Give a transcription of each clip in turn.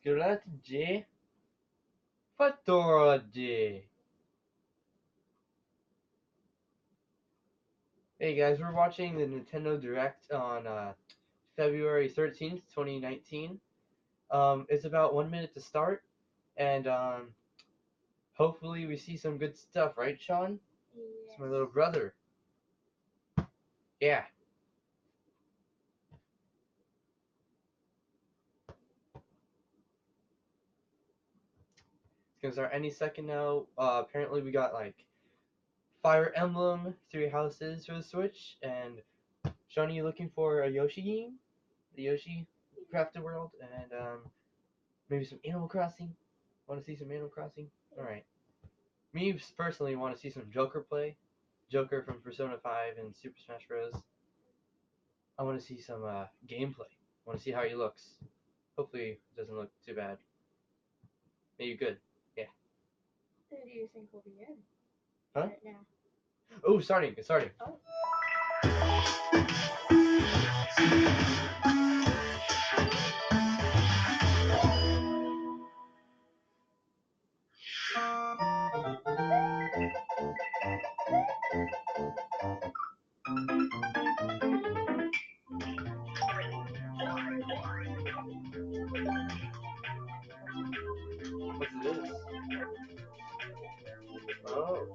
Strategy Pathology. Hey guys, we're watching the Nintendo Direct on February 13th, 2019. It's about 1 minute to start, and hopefully we see some good stuff, right, Sean? It's my little brother. Yeah. It's gonna start any second now. Apparently we got like Fire Emblem, Three Houses for the Switch, and Sean, are you looking for a Yoshi game? The Yoshi Crafted World, and maybe some Animal Crossing? Want to see some Animal Crossing? Alright. Me personally want to see some Joker play. Joker from Persona 5 and Super Smash Bros. I want to see some gameplay. I want to see how he looks. Hopefully it doesn't look too bad. Maybe good. Yeah. Who do you think will be in? Huh? Right now. Oh, starting. It's starting. Oh. What's this? Oh.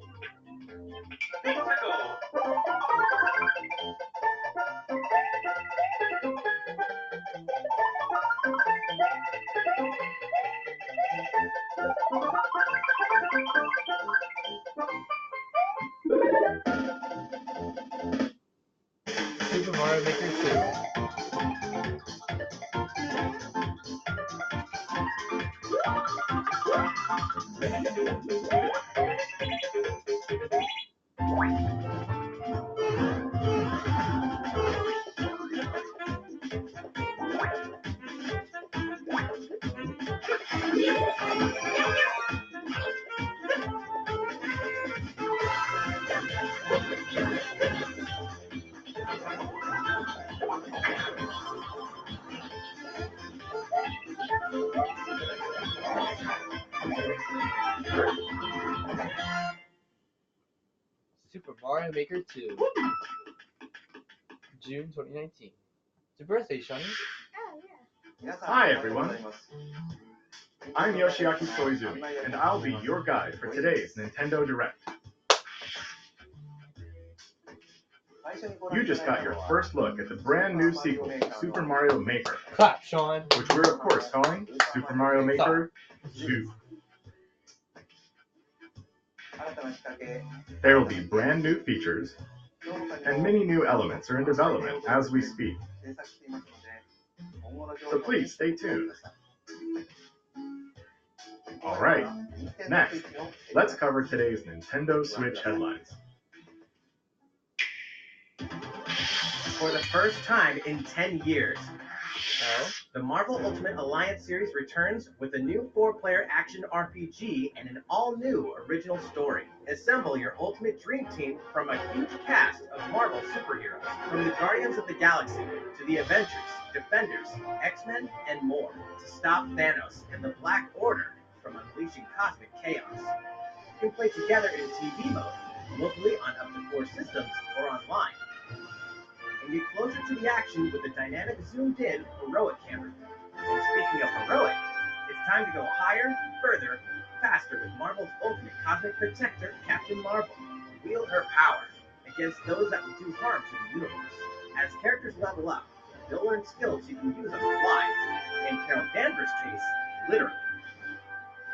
Super Mario Maker 2. Super Mario Maker 2. June 2019. It's your birthday, Shani. Oh, yeah. Hi everyone, I'm Yoshiaki Soizumi, and I'll be your guide for today's Nintendo Direct. You just got your first look at the brand new sequel to Super Mario Maker, Clap, Sean. which we're of course calling Super Mario Maker 2. There will be brand new features, and many new elements are in development as we speak. So please stay tuned. Alright, next, let's cover today's Nintendo Switch headlines. For the first time in 10 years, Oh. the Marvel Ultimate Alliance series returns with a new 4-player action RPG and an all-new original story. Assemble your ultimate dream team from a huge cast of Marvel superheroes, from the Guardians of the Galaxy to the Avengers, Defenders, X-Men, and more, to stop Thanos and the Black Order from unleashing cosmic chaos. You can play together in TV mode, locally on up to 4 systems, or online. And get closer to the action with a dynamic zoomed-in heroic camera. And speaking of heroic, it's time to go higher, further, faster with Marvel's ultimate cosmic protector, Captain Marvel. Wield her power against those that would do harm to the universe. As characters level up, they'll learn skills you can use on the fly, and Carol Danvers' case, literally.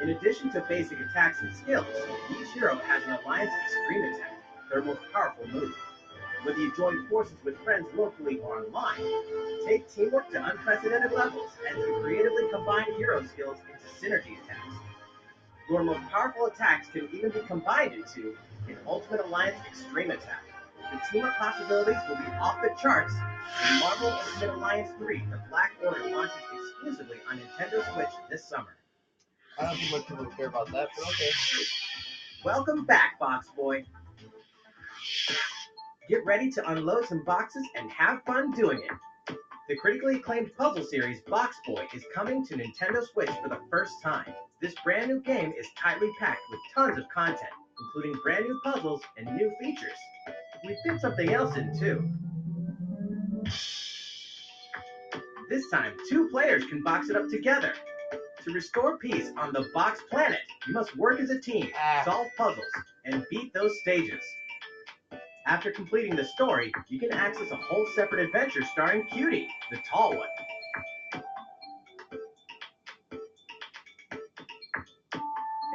In addition to basic attacks and skills, each hero has an Alliance Extreme Attack, their most powerful move. Whether you join forces with friends locally or online, take teamwork to unprecedented levels as you creatively combine hero skills into synergy attacks. Your most powerful attacks can even be combined into an Ultimate Alliance Extreme Attack. The team-up possibilities will be off the charts in Marvel Ultimate Alliance 3, The Black Order launches exclusively on Nintendo Switch this summer. I don't think much people care about that, but okay. Welcome back, Box Boy. Get ready to unload some boxes and have fun doing it. The critically acclaimed puzzle series Box Boy is coming to Nintendo Switch for the first time. This brand new game is tightly packed with tons of content, including brand new puzzles and new features. We fit something else in too. This time, 2 players can box it up together. To restore peace on the Box Planet, you must work as a team, solve puzzles, and beat those stages. After completing the story, you can access a whole separate adventure starring Cutie, the tall one.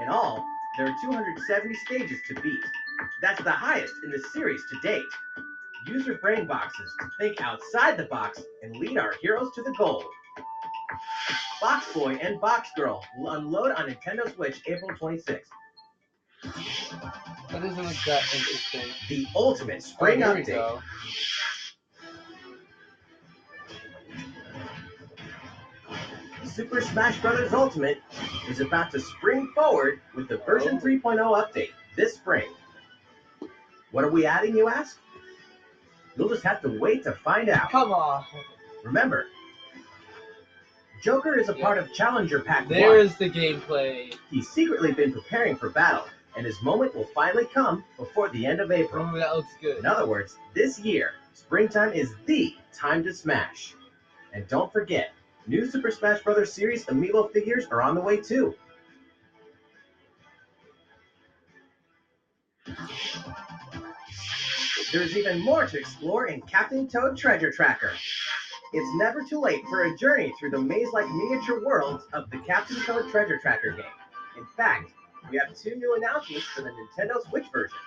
In all, there are 270 stages to beat. That's the highest in the series to date. Use your brain boxes to think outside the box and lead our heroes to the goal. Box Boy and Box Girl will unload on Nintendo Switch April 26th. That doesn't look that interesting. The ultimate spring Here we update. go. Super Smash Bros. Ultimate is about to spring forward with the version 3.0 update this spring. What are we adding, you ask? You'll just have to wait to find out. Come on. Remember, Joker is a part of Challenger Pack 1. There's the gameplay. He's secretly been preparing for battle, and his moment will finally come before the end of April. Oh, that looks good. In other words, this year, springtime is the time to smash. And don't forget, new Super Smash Bros. Series amiibo figures are on the way too. There's even more to explore in Captain Toad Treasure Tracker. It's never too late for a journey through the maze-like miniature worlds of the Captain Toad Treasure Tracker game. In fact, we have 2 new announcements for the Nintendo Switch version.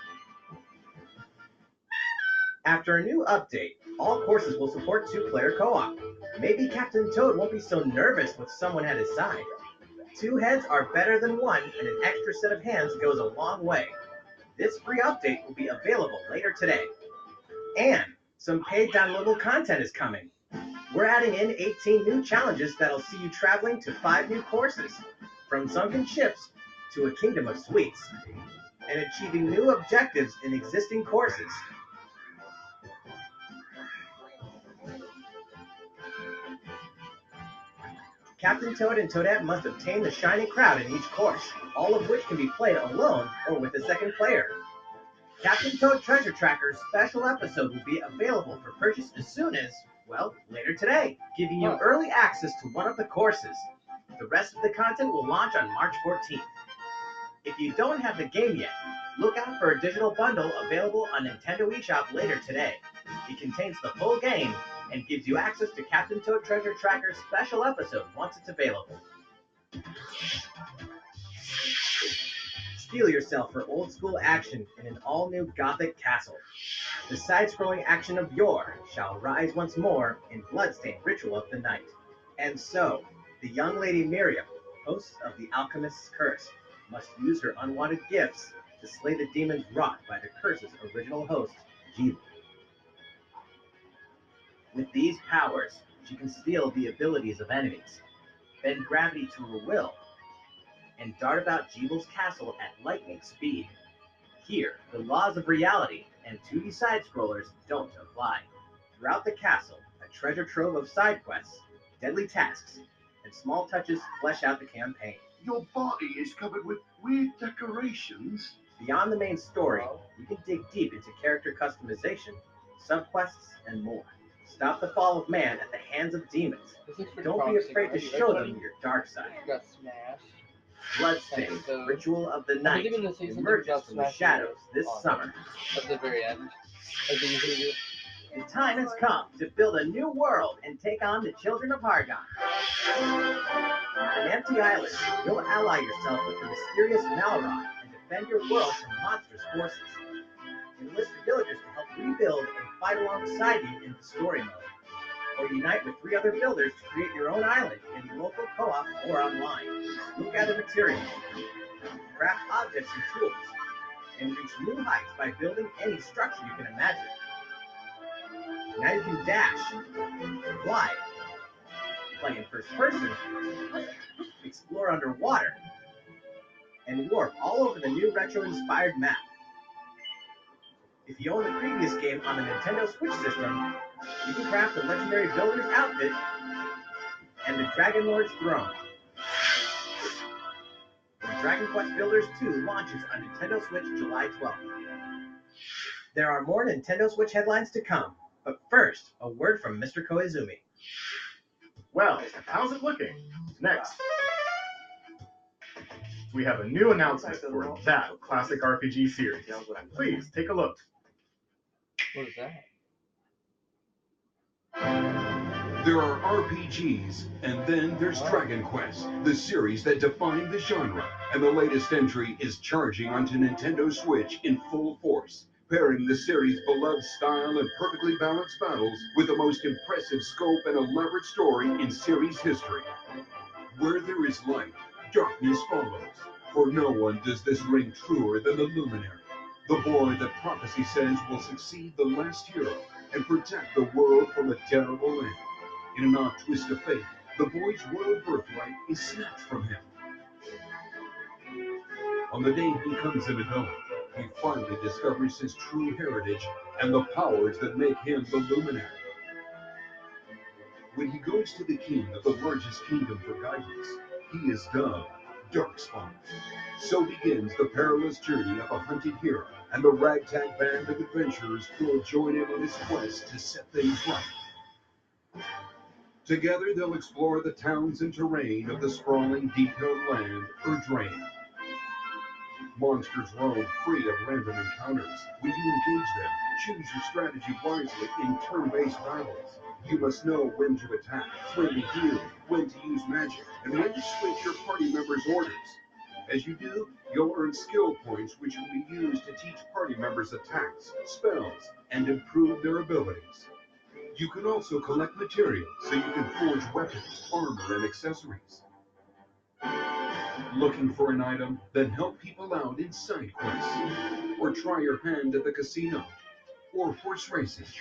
After a new update, all courses will support 2-player co-op. Maybe Captain Toad won't be so nervous with someone at his side. 2 heads are better than 1, and an extra set of hands goes a long way. This free update will be available later today. And some paid downloadable content is coming. We're adding in 18 new challenges that'll see you traveling to 5 new courses, from sunken ships to a kingdom of sweets, and achieving new objectives in existing courses. Captain Toad and Toadette must obtain the Shining Crowd in each course, all of which can be played alone or with a second player. Captain Toad Treasure Tracker's special episode will be available for purchase as soon as, well, later today, giving you early access to one of the courses. The rest of the content will launch on March 14th. If you don't have the game yet, look out for a digital bundle available on Nintendo eShop later today. It contains the full game and gives you access to Captain Toad Treasure Tracker's special episode once it's available. Steel yourself for old-school action in an all-new Gothic castle. The side-scrolling action of yore shall rise once more in bloodstained ritual of the night. And so, the young lady Miriam, host of the Alchemist's Curse, must use her unwanted gifts to slay the demons wrought by the curse's original host, Jeevan. With these powers, she can steal the abilities of enemies, bend gravity to her will, and dart about Jeevel's castle at lightning speed. Here, the laws of reality and 2D side-scrollers don't apply. Throughout the castle, a treasure trove of side quests, deadly tasks, and small touches flesh out the campaign. Your body is covered with weird decorations. Beyond the main story, you can dig deep into character customization, subquests, and more. Stop the fall of man at the hands of demons. Don't be afraid to show them your dark side. You got smashed. Bloodstained, So, Ritual of the I Night think I'm gonna say something emerges about from the smashing shadows those this on summer. At the very end. As they usually do. The time has come to build a new world and take on the children of Hargon. On an empty island, you'll ally yourself with the mysterious Malrod and defend your world from monstrous forces. Enlist villagers to help rebuild and fight alongside you in the story mode. Or unite with 3 other builders to create your own island in local co-op or online. You'll gather materials, craft objects and tools, and reach new heights by building any structure you can imagine. Now you can dash, fly, play in first person, explore underwater, and warp all over the new retro-inspired map. If you own the previous game on the Nintendo Switch system, You can craft the legendary builder's outfit and the Dragon Lord's throne. When Dragon Quest Builders 2 launches on Nintendo Switch July 12th. There are more Nintendo Switch headlines to come, but first, a word from Mr. Koizumi. Well, how's it looking? Next, we have a new announcement for that classic RPG series. Please take a look. What is that? There are RPGs, and then there's Dragon Quest, the series that defined the genre. And the latest entry is charging onto Nintendo Switch in full force, pairing the series' beloved style and perfectly balanced battles with the most impressive scope and elaborate story in series history. Where there is light, darkness follows, for no one does this ring truer than the Luminary, the boy that prophecy says will succeed the last hero and protect the world from a terrible end. In an odd twist of fate, the boy's royal birthright is snatched from him. On the day he becomes an adult, he finally discovers his true heritage and the powers that make him the Luminary. When he goes to the king of the largest kingdom for guidance, he is dubbed Darkspawn. So begins the perilous journey of a hunted hero and the ragtag band of adventurers who will join him on his quest to set things right. Together they'll explore the towns and terrain of the sprawling, deep-held land, Erdrea. Monsters roam free of random encounters. When you engage them, choose your strategy wisely in turn-based battles. You must know when to attack, when to heal, when to use magic, and when to switch your party members' orders. As you do, you'll earn skill points which will be used to teach party members attacks, spells, and improve their abilities. You can also collect materials so you can forge weapons, armor, and accessories. Looking for an item? Then help people out in side quests. Or try your hand at the casino. Or horse races.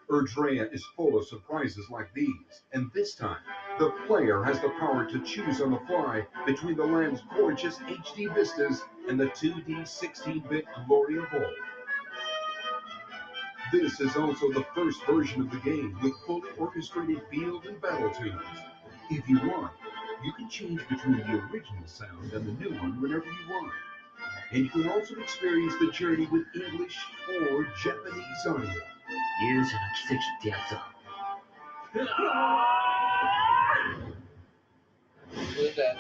Erdrea is full of surprises like these, and this time, the player has the power to choose on the fly between the land's gorgeous HD vistas and the 2D 16-bit glory of old. This is also the first version of the game with fully orchestrated field and battle tunes. If you want, you can change between the original sound and the new one whenever you want. And you can also experience the journey with English or Japanese audio. 勇者の奇跡ってやつを What is that?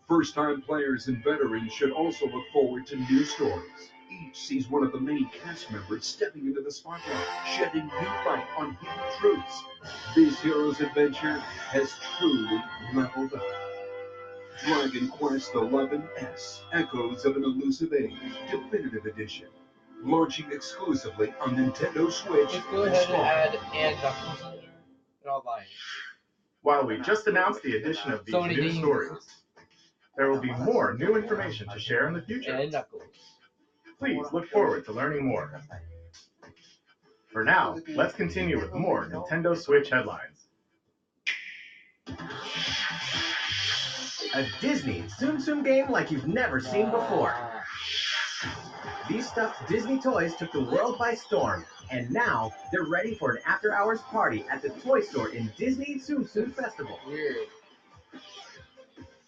First-time players and veterans should also look forward to new stories. Each sees one of the main cast members stepping into the spotlight, shedding new light on hidden truths. This hero's adventure has truly leveled up. Dragon Quest XI Echoes of an Elusive Age Definitive Edition. Launching exclusively on Nintendo Switch. Let's go ahead and add and Knuckles in there. And I'll buy it. While we just announced the addition of these So many new games. stories, there will be more new information to share in the future. And Knuckles. Please look forward to learning more. For now, let's continue with more Nintendo Switch headlines. A Disney Tsum Tsum game like you've never seen before. These stuffed Disney toys took the world by storm, and now they're ready for an after-hours party at the toy store in Disney Tsum Tsum Festival. Weird.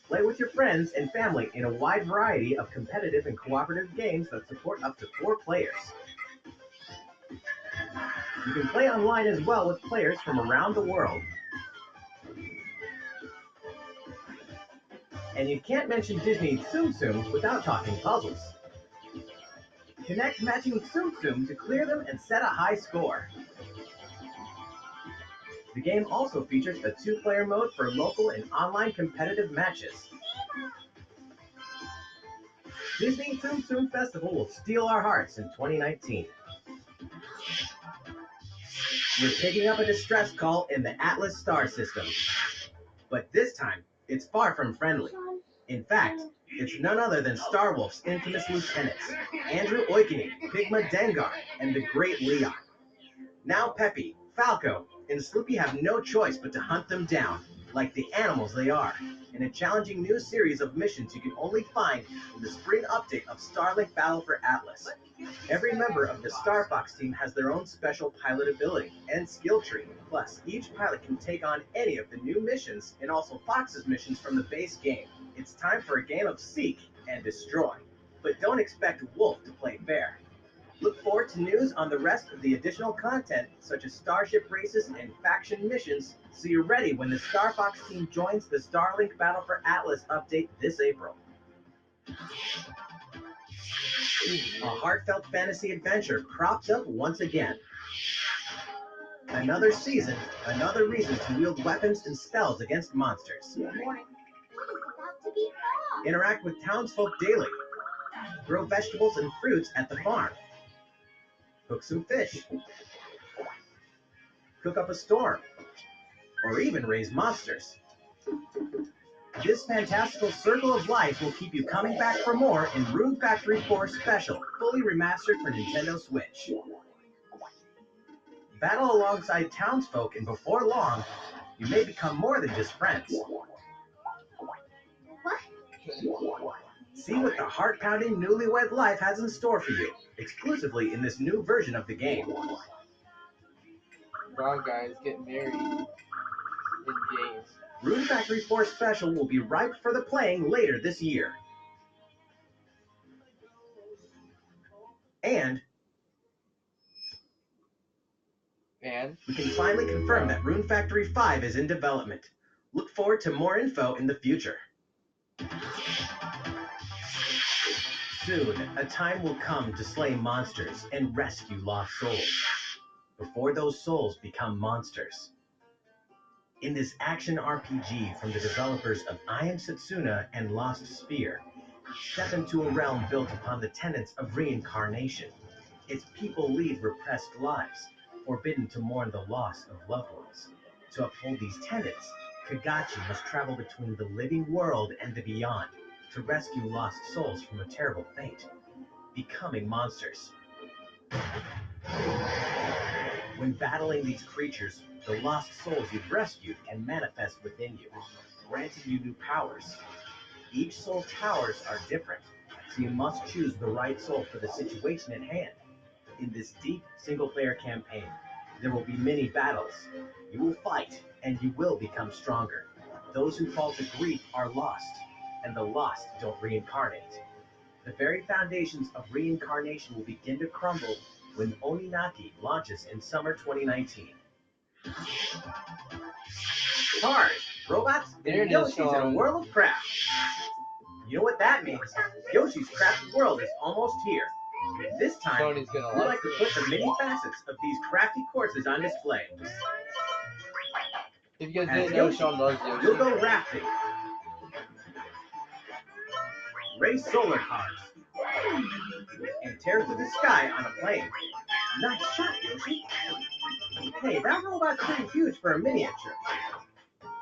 Play with your friends and family in a wide variety of competitive and cooperative games that support up to 4 players. You can play online as well with players from around the world. And you can't mention Disney Tsum Tsum without talking puzzles. Connect matching Tsum Tsum to clear them and set a high score. The game also features a 2-player mode for local and online competitive matches. Disney Tsum Tsum Festival will steal our hearts in 2019. We're picking up a distress call in the Atlas star system. But this time, it's far from friendly. In fact, it's none other than Starwolf's infamous lieutenants, Andrew Oikonen, Pigma Dengar, and the Great Leon. Now Peppy, Falco, and Sloopy have no choice but to hunt them down, like the animals they are, in a challenging new series of missions you can only find in the spring update of Starlink Battle for Atlas. Every member of the Star Fox team has their own special pilot ability and skill tree. Plus, each pilot can take on any of the new missions and also Fox's missions from the base game. It's time for a game of Seek and Destroy. But don't expect Wolf to play fair. Look forward to news on the rest of the additional content, such as starship races and faction missions, so you're ready when the Star Fox team joins the Starlink Battle for Atlas update this April. A heartfelt fantasy adventure crops up once again. Another season, another reason to wield weapons and spells against monsters. Interact with townsfolk daily. Grow vegetables and fruits at the farm. Cook some fish. Cook up a storm. Or even raise monsters. This fantastical circle of life will keep you coming back for more in Rune Factory 4 Special, fully remastered for Nintendo Switch. Battle alongside townsfolk, and before long, you may become more than just friends. See what the heart-pounding newlywed life has in store for you, exclusively in this new version of the game. Brown guys get married in games. Rune Factory 4 Special will be ripe for the playing later this year. And we can finally confirm that Rune Factory 5 is in development. Look forward to more info in the future. Soon, a time will come to slay monsters and rescue lost souls, before those souls become monsters. In this action RPG from the developers of I Am Setsuna and Lost Sphere, step into a realm built upon the tenets of reincarnation. Its people lead repressed lives, forbidden to mourn the loss of loved ones. To uphold these tenets, Kagachi must travel between the living world and the beyond, to rescue lost souls from a terrible fate, becoming monsters. When battling these creatures, the lost souls you've rescued can manifest within you, granting you new powers. Each soul's powers are different, so you must choose the right soul for the situation at hand. In this deep single-player campaign, there will be many battles. You will fight, and you will become stronger. Those who fall to grief are lost, and the lost don't reincarnate. The very foundations of reincarnation will begin to crumble when Oninaki launches in summer 2019. Cars, robots, and Yoshi's in a world of craft. You know what that means? Yoshi's Crafted World is almost here. This time, we like to put the many facets of these crafty courses on display. If you guys didn't know, Sean loves Yoshi. You'll go rafting, race solar cars, and tear through the sky on a plane. Nice shot, Yoshi. Hey, that robot's pretty huge for a miniature.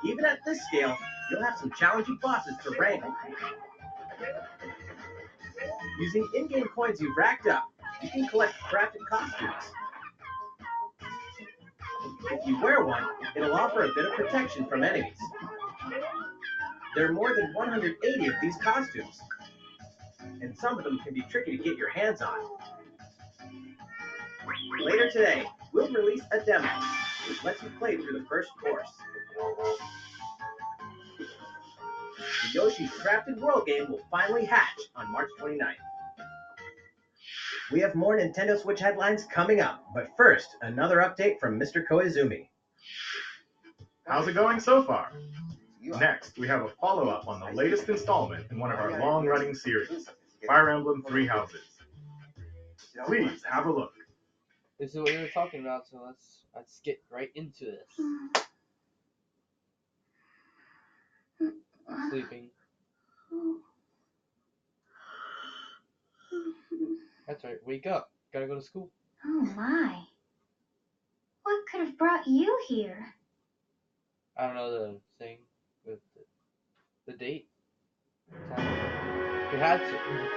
Even at this scale, you'll have some challenging bosses to wrangle. Using in-game coins you've racked up, you can collect crafted costumes. If you wear one, it'll offer a bit of protection from enemies. There are more than 180 of these costumes, and some of them can be tricky to get your hands on. Later today, we'll release a demo, which lets you play through the first course. The Yoshi's Crafted World game will finally hatch on March 29th. We have more Nintendo Switch headlines coming up, but first, another update from Mr. Koizumi. How's it going so far? Next, we have a follow-up on the latest installment in one of our long-running series, Fire Emblem Three Houses. Please have a look. This is what we were talking about, so let's get right into this. Sleeping. wake up. Gotta go to school. Oh my. What could have brought you here? I don't know the thing with the date. Time. We had to.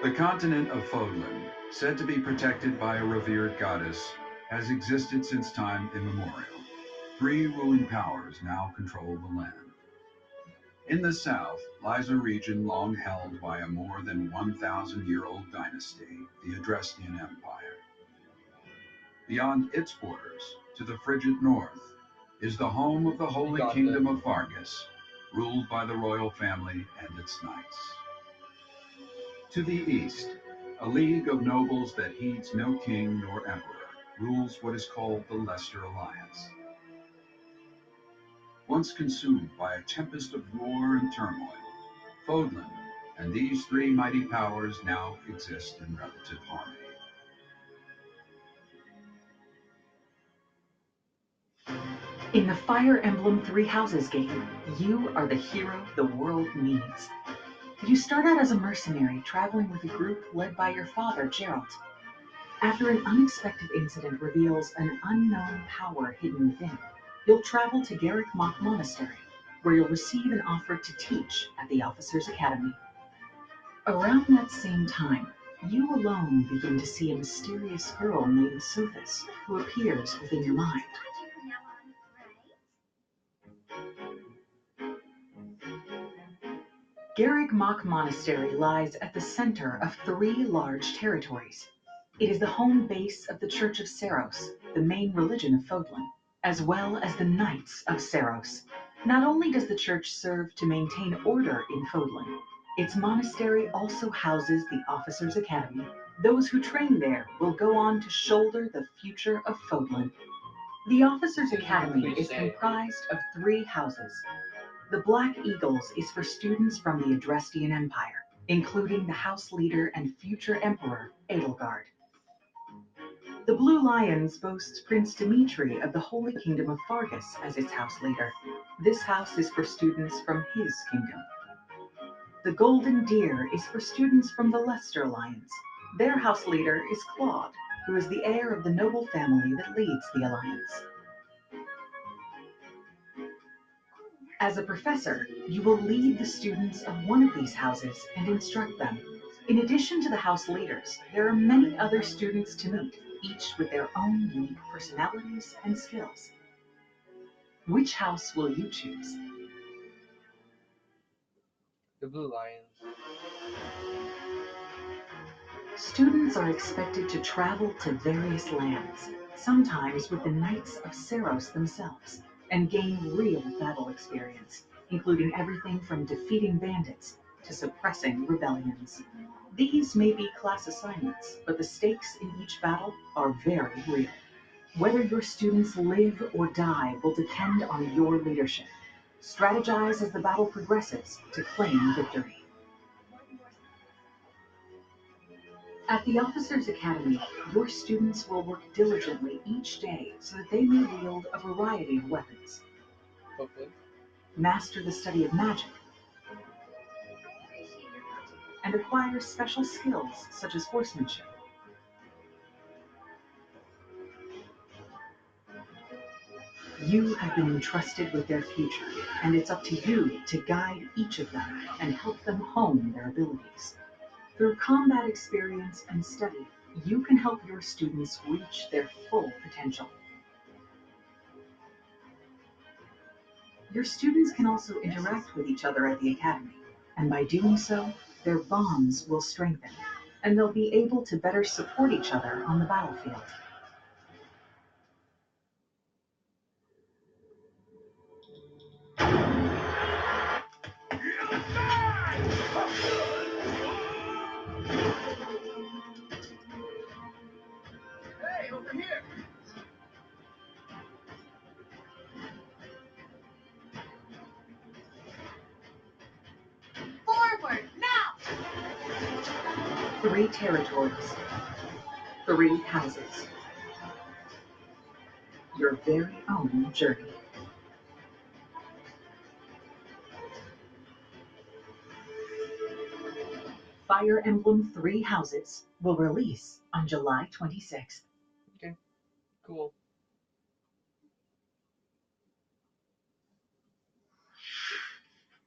The continent of Fodlan, said to be protected by a revered goddess, has existed since time immemorial. 3 ruling powers now control the land. In the south lies a region long held by a more than 1,000-year-old dynasty, the Adrestian Empire. Beyond its borders, to the frigid north, is the home of the Holy Kingdom of Vargas, ruled by the royal family and its knights. To the east, a league of nobles that heeds no king nor emperor rules what is called the Leicester Alliance. Once consumed by a tempest of war and turmoil, Fodlan and these 3 mighty powers now exist in relative harmony. In the Fire Emblem Three Houses game, you are the hero the world needs. You start out as a mercenary traveling with a group led by your father, Geralt. After an unexpected incident reveals an unknown power hidden within, you'll travel to Garrick Mach Monastery, where you'll receive an offer to teach at the Officers' Academy. Around that same time, you alone begin to see a mysterious girl named Sophis, who appears within your mind. Garrick Mach Monastery lies at the center of 3 large territories. It is the home base of the Church of Seiros, the main religion of Fodlan, as well as the Knights of Seiros. Not only does the church serve to maintain order in Fodlan, its monastery also houses the Officers' Academy. Those who train there will go on to shoulder the future of Fodlan. The Officers' Academy is comprised of 3 houses. The Black Eagles is for students from the Adrestian Empire, including the house leader and future emperor, Edelgard. The Blue Lions boasts Prince Dimitri of the Holy Kingdom of Vargas as its house leader. This house is for students from his kingdom. The Golden Deer is for students from the Leicester Alliance. Their house leader is Claude, who is the heir of the noble family that leads the alliance. As a professor, you will lead the students of one of these houses and instruct them. In addition to the house leaders, there are many other students to meet, each with their own unique personalities and skills. Which house will you choose? The Blue Lions. Students are expected to travel to various lands, sometimes with the Knights of Seiros themselves, and gain real battle experience, including everything from defeating bandits to suppressing rebellions. These may be class assignments, but the stakes in each battle are very real. Whether your students live or die will depend on your leadership. Strategize as the battle progresses to claim victory. At the Officers' Academy, your students will work diligently each day so that they may wield a variety of weapons. Hopefully. Master the study of magic, and acquire special skills such as horsemanship. You have been entrusted with their future, and it's up to you to guide each of them and help them hone their abilities. Through combat experience and study, you can help your students reach their full potential. Your students can also interact with each other at the Academy, and by doing so, their bonds will strengthen, and they'll be able to better support each other on the battlefield. Hey, over here! Forward, now! 3 territories, 3 houses. Your very own journey. Fire Emblem Three Houses will release on July 26th. Okay, cool.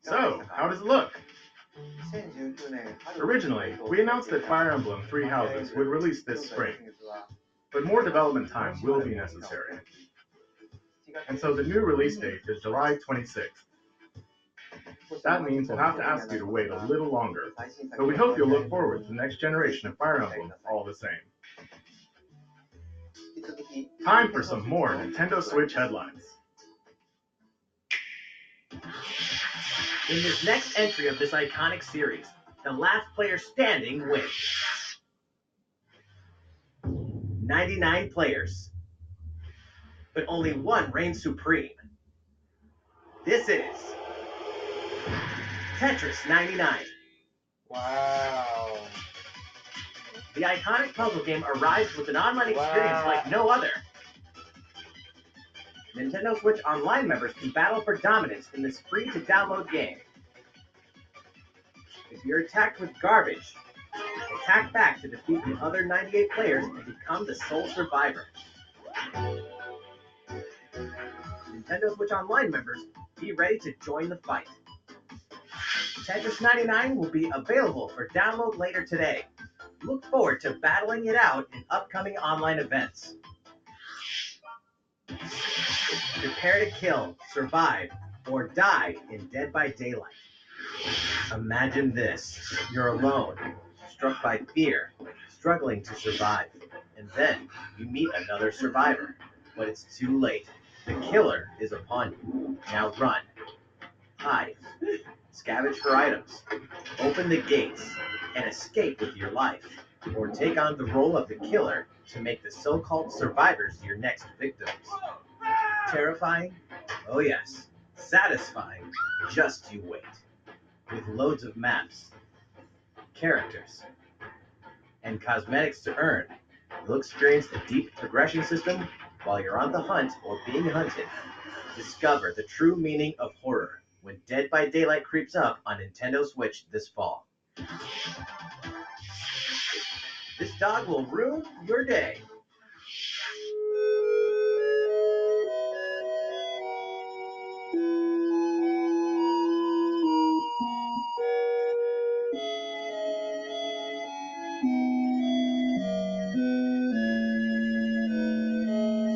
So, how does it look? Originally, we announced that Fire Emblem Three Houses would release this spring, but more development time will be necessary. And so the new release date is July 26th. That means we'll have to ask you to wait a little longer, but we hope you'll look forward to the next generation of Fire Emblem all the same. Time for some more Nintendo Switch headlines. In this next entry of this iconic series, the last player standing wins. 99 players, but only one reigns supreme. This is Tetris 99. Wow. The iconic puzzle game arrives with an online experience like no other. Nintendo Switch Online members can battle for dominance in this free-to-download game. If you're attacked with garbage, attack back to defeat the other 98 players and become the sole survivor. Nintendo Switch Online members, be ready to join the fight. Tetris 99 will be available for download later today. Look forward to battling it out in upcoming online events. Prepare to kill, survive, or die in Dead by Daylight. Imagine this. You're alone, struck by fear, struggling to survive. And then you meet another survivor. But it's too late. The killer is upon you. Now run. Hide. Scavenge for items. Open the gates and escape with your life. Or take on the role of the killer to make the so-called survivors your next victims. Terrifying? Oh yes. Satisfying? Just you wait. With loads of maps, characters, and cosmetics to earn, you'll experience the deep progression system while you're on the hunt or being hunted. Discover the true meaning of horror when Dead by Daylight creeps up on Nintendo Switch this fall. This dog will ruin your day.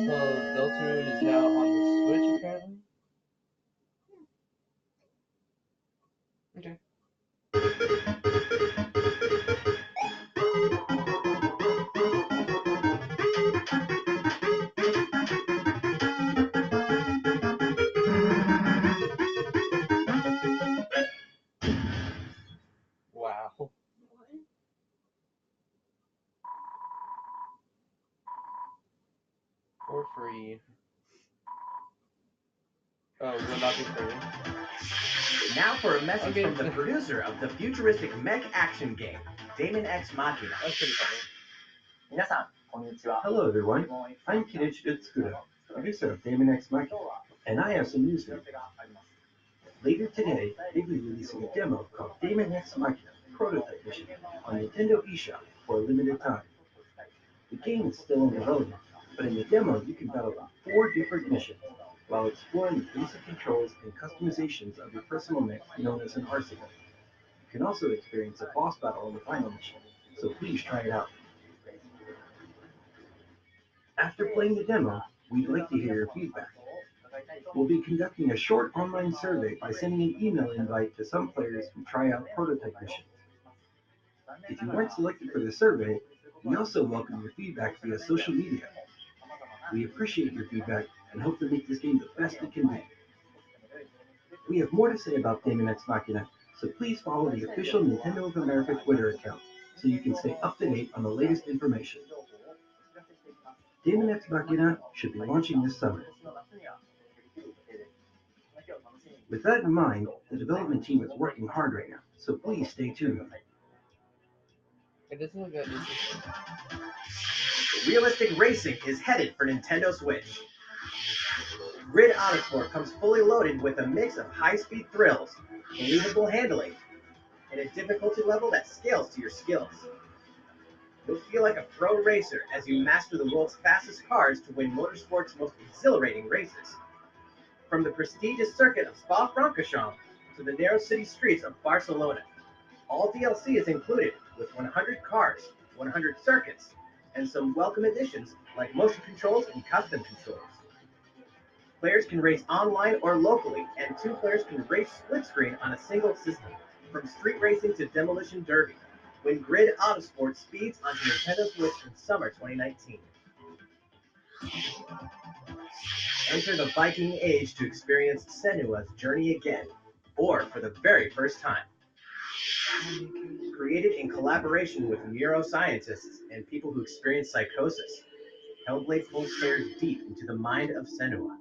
So Deltarune is now on the Switch apparently? Okay. Wow. For free. Oh, will not be free. Now for a message Okay. from the producer of the futuristic mech action game, Damon X Machina. That's pretty funny. 皆さん、こんにちは。 Hello everyone, I'm Kenichi Utsukuda, producer of Damon X Machina, and I have some news for you. Later today, they'll be releasing a demo called Damon X Machina Prototype Mission on Nintendo eShop for a limited time. The game is still in development, but in the demo you can battle 4 different missions while exploring the basic controls and customizations of your personal mech known as an arsenal. You can also experience a boss battle in the final mission, so please try it out. After playing the demo, we'd like to hear your feedback. We'll be conducting a short online survey by sending an email invite to some players who try out prototype missions. If you weren't selected for the survey, we also welcome your feedback via social media. We appreciate your feedback and hope to make this game the best it can be. We have more to say about Damon X Machina, so please follow the official Nintendo of America Twitter account so you can stay up to date on the latest information. Damon X Machina should be launching this summer. With that in mind, the development team is working hard right now, so please stay tuned. It doesn't look that interesting. Realistic racing is headed for Nintendo Switch. Grid Autosport comes fully loaded with a mix of high-speed thrills, believable handling, and a difficulty level that scales to your skills. You'll feel like a pro racer as you master the world's fastest cars to win motorsport's most exhilarating races. From the prestigious circuit of Spa-Francorchamps to the narrow city streets of Barcelona, all DLC is included with 100 cars, 100 circuits, and some welcome additions like motion controls and custom controls. Players can race online or locally, and 2 players can race split screen on a single system, from street racing to demolition derby, when Grid Autosport speeds onto Nintendo Switch in summer 2019. Enter the Viking Age to experience Senua's journey again, or for the very first time. Created in collaboration with neuroscientists and people who experience psychosis, Hellblade pulls players deep into the mind of Senua.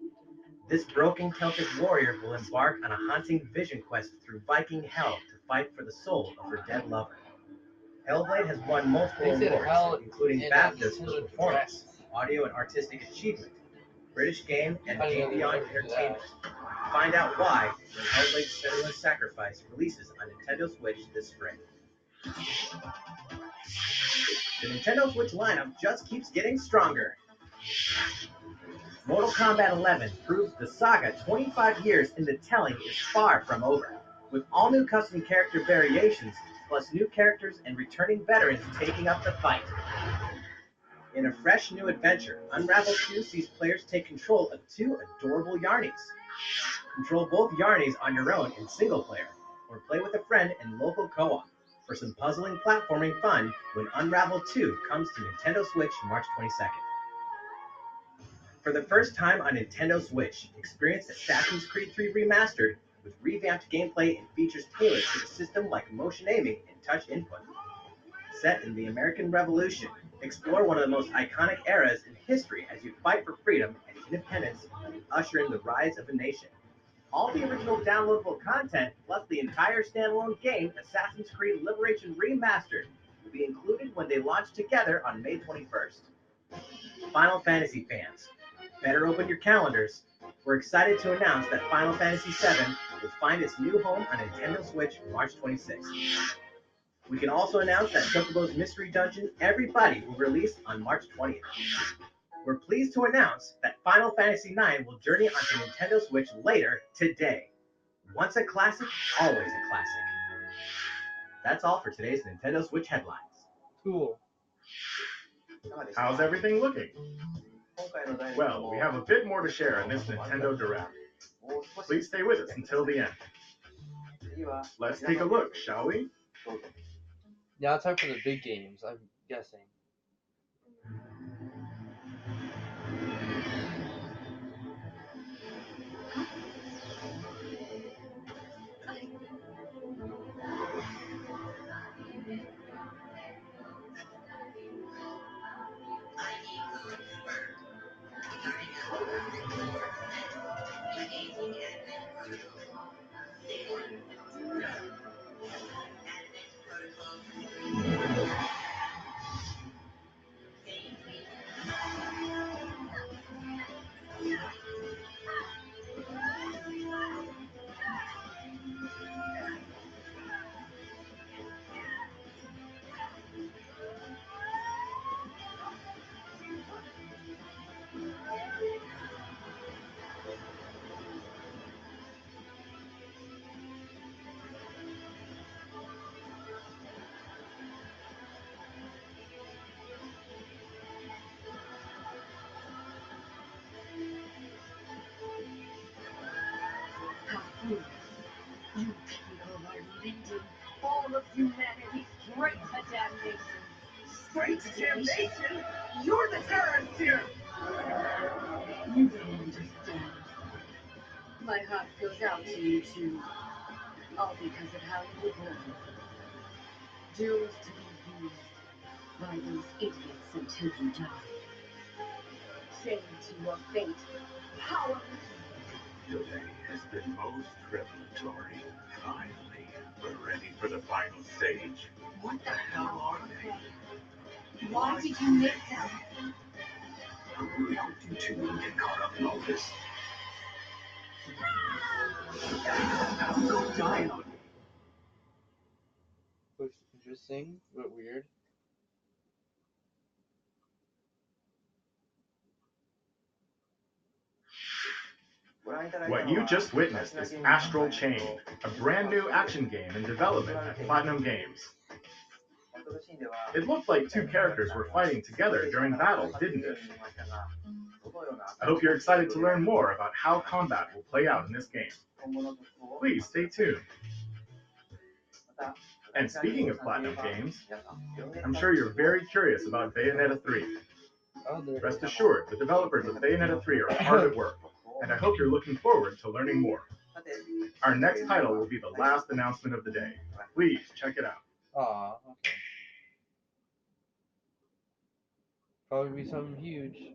This broken Celtic warrior will embark on a haunting vision quest through Viking hell to fight for the soul of her dead lover. Hellblade has won multiple awards, including BAFTAs for performance, audio and artistic achievement, British Game, and Game Beyond Entertainment. Find out why when Hellblade Senua's Sacrifice releases on Nintendo Switch this spring. The Nintendo Switch lineup just keeps getting stronger. Mortal Kombat 11 proves the saga 25 years in the telling is far from over, with all new custom character variations, plus new characters and returning veterans taking up the fight. In a fresh new adventure, Unravel 2 sees players take control of 2 adorable Yarnies. Control both Yarnies on your own in single player, or play with a friend in local co-op for some puzzling platforming fun when Unravel 2 comes to Nintendo Switch March 22nd. For the first time on Nintendo Switch, experience Assassin's Creed 3 Remastered with revamped gameplay and features tailored to the system like motion aiming and touch input. Set in the American Revolution, explore one of the most iconic eras in history as you fight for freedom and independence and usher in the rise of a nation. All the original downloadable content, plus the entire standalone game, Assassin's Creed Liberation Remastered, will be included when they launch together on May 21st. Final Fantasy fans, better open your calendars. We're excited to announce that Final Fantasy VII will find its new home on Nintendo Switch March 26th. We can also announce that Chocobo's Mystery Dungeon Everybody will release on March 20th. We're pleased to announce that Final Fantasy IX will journey onto Nintendo Switch later today. Once a classic, always a classic. That's all for today's Nintendo Switch headlines. Cool. How's everything looking? Well, we have a bit more to share in this Nintendo Direct. Please stay with us until the end. Let's take a look, shall we? Now it's time for the big games, I'm guessing. You people are leading all of humanity straight to damnation. Straight to damnation? You're the terrorist here! You don't understand. My heart goes out to you two. All because of how you were born. Doomed to be used by these idiots until you die. Chained to your fate. Powerless. Today has been most revelatory. Finally, we're ready for the final stage. What the hell are they? Why did you make them? I really hope you two will get caught up in all this. Now go die on me. interesting, but weird. What you just witnessed is Astral Chain, a brand new action game in development at Platinum Games. It looked like two characters were fighting together during battle, didn't it? I hope you're excited to learn more about how combat will play out in this game. Please stay tuned. And speaking of Platinum Games, I'm sure you're very curious about Bayonetta 3. Rest assured, the developers of Bayonetta 3 are hard at work, and I hope you're looking forward to learning more. Our next title will be the last announcement of the day. Please check it out. Aw, okay. Probably be something huge.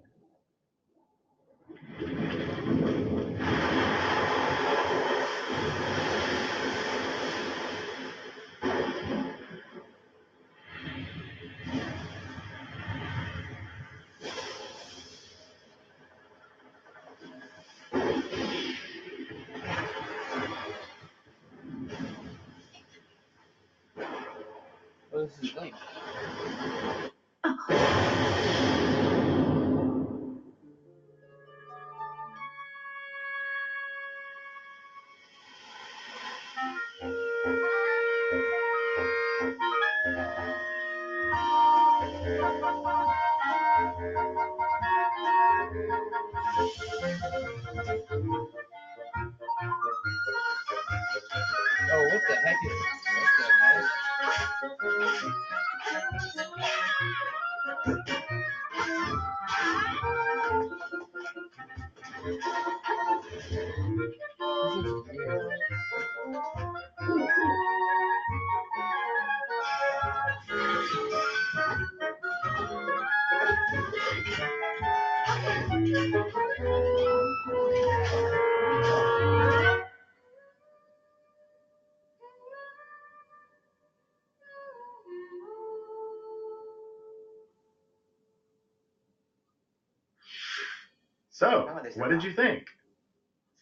Oh, this is Link. Oh, what the heck is So, what did you think?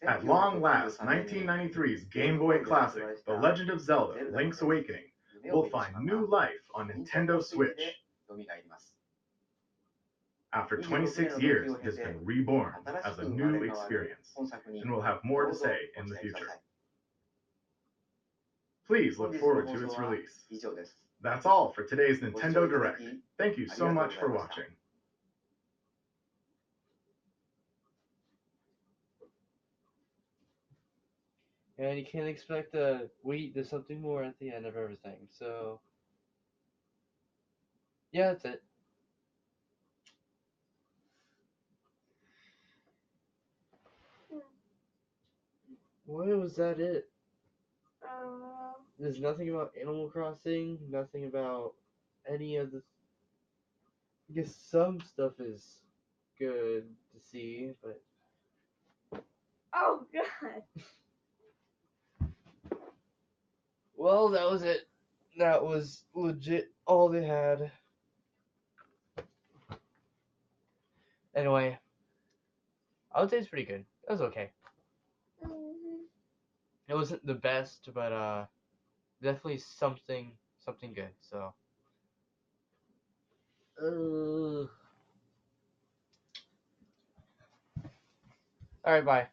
At long last, 1993's Game Boy classic, The Legend of Zelda: Link's Awakening, will find new life on Nintendo Switch. After 26 years, it has been reborn as a new experience, and we'll have more to say in the future. Please look forward to its release. That's all for today's Nintendo Direct. Thank you so much for watching. And you can't expect to wait, there's something more at the end of everything. So, yeah, that's it. Why was that it? There's nothing about Animal Crossing, nothing about any of the... I guess some stuff is good to see, but... Oh, God. Well, that was it. That was legit all they had. Anyway, I would say it's pretty good. It was okay. It wasn't the best, but definitely something good. So, all right, bye.